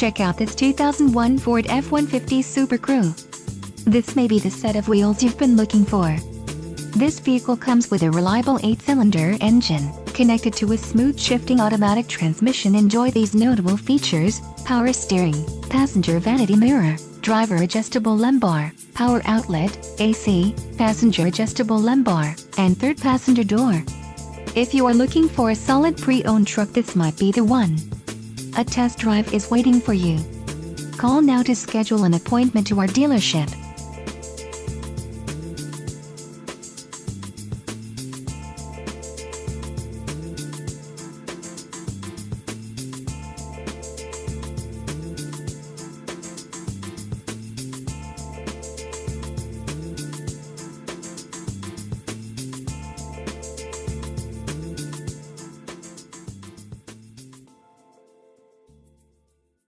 Check out this 2001 Ford F-150 Super Crew. This may be the set of wheels you've been looking for. This vehicle comes with a reliable 8-cylinder engine, connected to a smooth shifting automatic transmission. Enjoy these notable features: power steering, passenger vanity mirror, driver adjustable lumbar, power outlet, AC, passenger adjustable lumbar, and third passenger door. If you are looking for a solid pre-owned truck, this might be the one. A test drive is waiting for you. Call now to schedule an appointment to our dealership.